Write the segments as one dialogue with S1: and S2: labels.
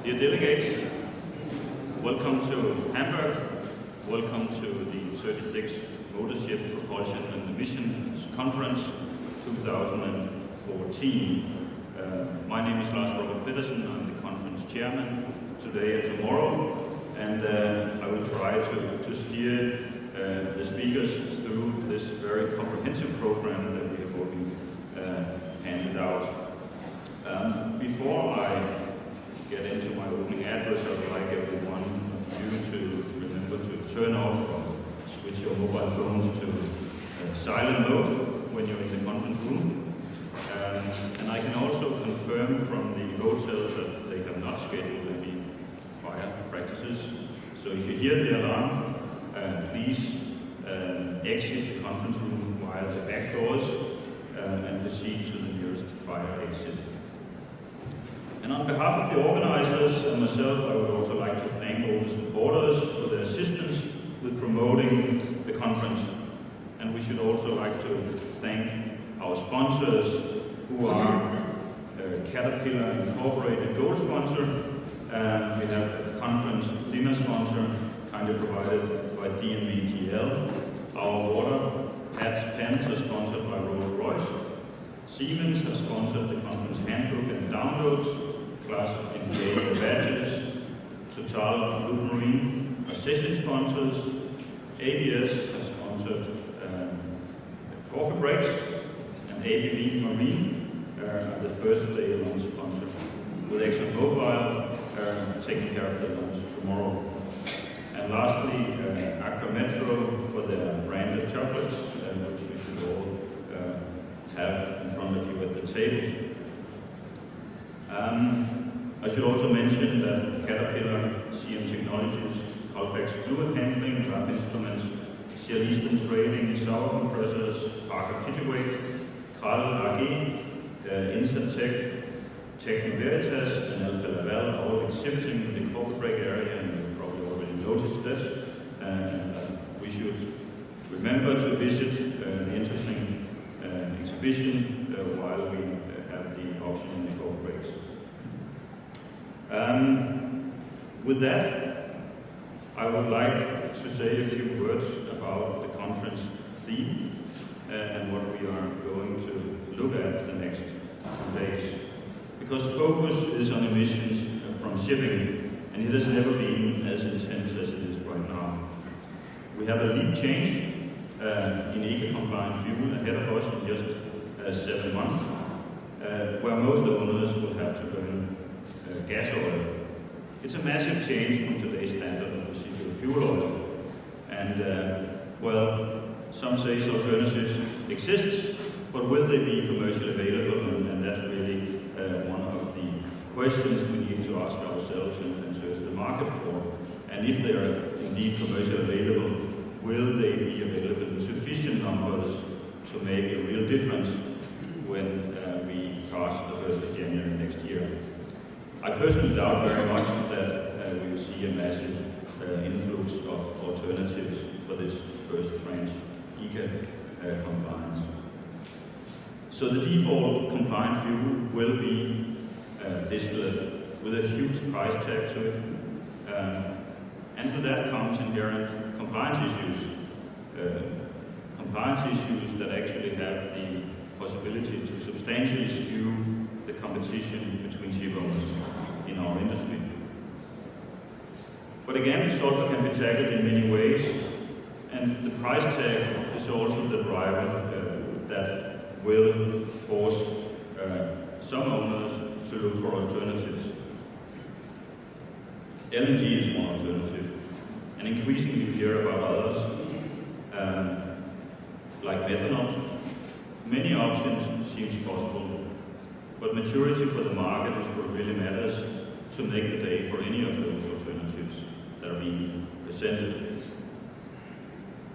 S1: Dear delegates, welcome to Hamburg. Welcome to the 36th Motorship Propulsion and Emissions Conference 2014. My name is Lars Pedersen. I'm the conference chairman today and tomorrow, and I will try to steer the speakers through this very comprehensive program that we have already handed out. Before I get into my opening address, I would like every one of you to remember to turn off or switch your mobile phones to silent mode when you're in the conference room. And I can also confirm from the hotel that they have not scheduled any fire practices. So if you hear the alarm, please exit the conference room via the back doors and proceed to the nearest fire exit. And on behalf of the organizers and myself, I would also like to thank all the supporters for their assistance with promoting the conference. And we should also like to thank our sponsors, who are Caterpillar Incorporated Gold Sponsor. We have a conference dinner sponsor, kindly provided by DNVGL. Our water pens are sponsored by Rolls-Royce. Siemens has sponsored the conference handbook and downloads, Class NJ badges. Total Blue Marine are session sponsors. ABS has sponsored coffee breaks, and ABB Marine are the first day launch sponsor, with ExxonMobil taking care of the launch tomorrow. And lastly, Aqua Metro for their branded chocolates, which you should all have in front of you at the tables. I should also mention that Caterpillar, CM Technologies, Colfax Fluid Handling, Graph Instruments, Shell Eastern Trading, Sauer Compressors, Parker Kittiwake, Kral AG, Intertech, Techno Veritas, and Alfa Laval are all exhibiting in the coffee break area, and you probably already noticed this. We should remember to visit the interesting exhibition while we have the option in the coffee breaks. With that, I would like to say a few words about the conference theme and what we are going to look at the next 2 days. Because focus is on emissions from shipping, and it has never been as intense as it is right now. We have a leap change in eco-compliant fuel ahead of us in just 7 months, where most owners will have to burn gas oil. It's a massive change from today's standard of residual fuel oil. And, well, some say alternatives exist, but will they be commercially available? And that's really one of the questions we need to ask ourselves and search the market for. And if they are indeed commercially available, will they be available in sufficient numbers to make a real difference when we pass the 1st of January next year? I personally doubt very much that we will see a massive influx of alternatives for this first tranche compliance. So the default compliant fuel will be distillate with a huge price tag to it, and with that comes inherent compliance issues. Compliance issues that actually have the possibility to substantially skew the competition between ship owners in our industry. But again, sulfur can be tackled in many ways, and the price tag is also the driver that will force some owners to look for alternatives. LNG is one alternative, and increasingly we hear about others, like methanol. Many options seem possible, but maturity for the market is what really matters to make the day for any of those alternatives that are being presented.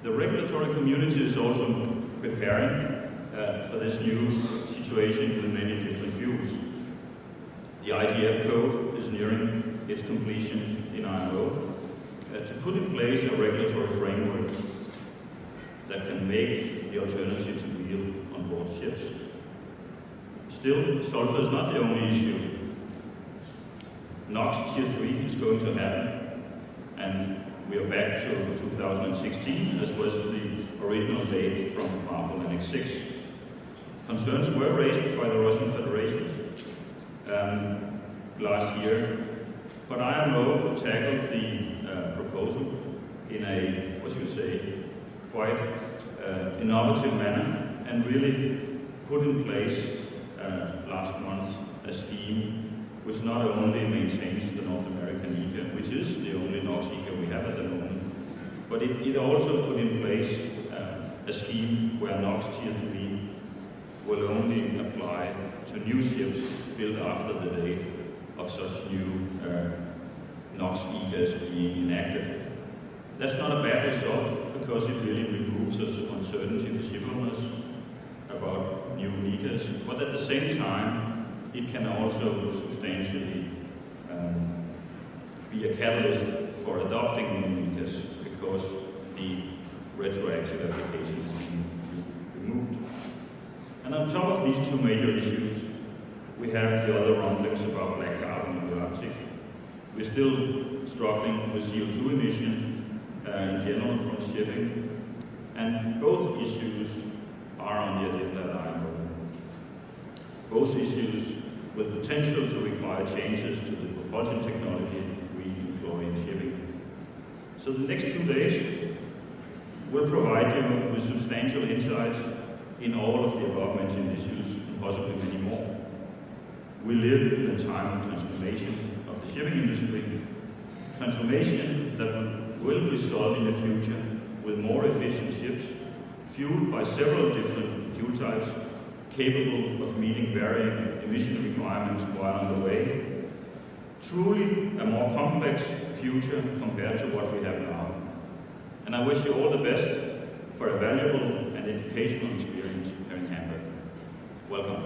S1: The regulatory community is also preparing for this new situation with many different fuels. The IDF code is nearing its completion in IMO to put in place a regulatory framework that can make the alternatives real on board ships. Still, sulfur is not the only issue. NOx Tier 3 is going to happen, and we are back to 2016, as was the original date from Marble Annex 6. Concerns were raised by the Russian Federation last year, but IMO tackled the proposal in a, what you would say, quite innovative manner, and really put in place last month a scheme which not only maintains the North American ECA, which is the only NOx ECA we have at the moment, but it also put in place a scheme where NOx Tier 3 will only apply to new ships built after the date of such new NOx ECAs being enacted. That's not a bad result, because it really removes uncertainty for ship owners about new ECAs, but at the same time it can also substantially be a catalyst for adopting new ECAs, because the retroactive application is being removed. And on top of these two major issues, we have the other rumblings about black carbon in the Arctic. We're still struggling with CO2 emission in general from shipping, and both issues are on the agenda at IMO. Both issues with potential to require changes to the propulsion technology we employ in shipping. So the next 2 days will provide you with substantial insights in all of the above-mentioned issues, and possibly many more. We live in a time of transformation of the shipping industry, transformation that will result in a future with more efficient ships, fueled by several different fuel types, capable of meeting varying emission requirements while on the way. Truly a more complex future compared to what we have now. And I wish you all the best for a valuable and educational experience here in Hamburg. Welcome.